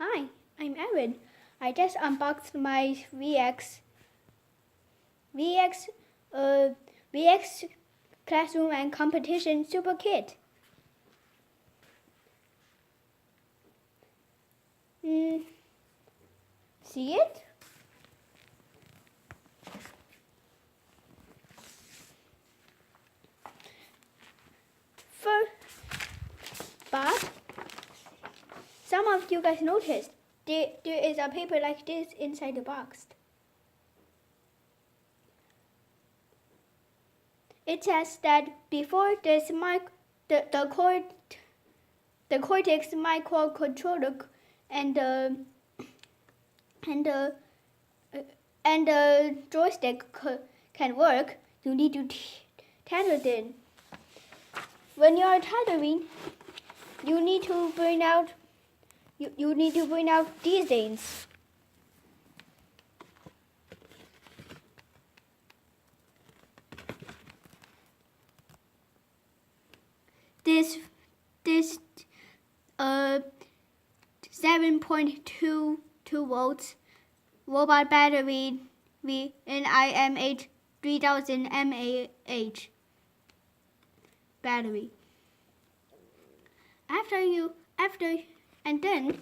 Hi, I'm Aaron. I just unboxed my VEX Classroom and Competition Super Kit. See it? But some of you guys noticed there is a paper like this inside the box. It says that before this the CORTEX microcontroller and the joystick can work, you need to tether them. When you are tethering, you need to bring out these things. This 7.22 volts robot battery and IMH 3000 mAh battery. Then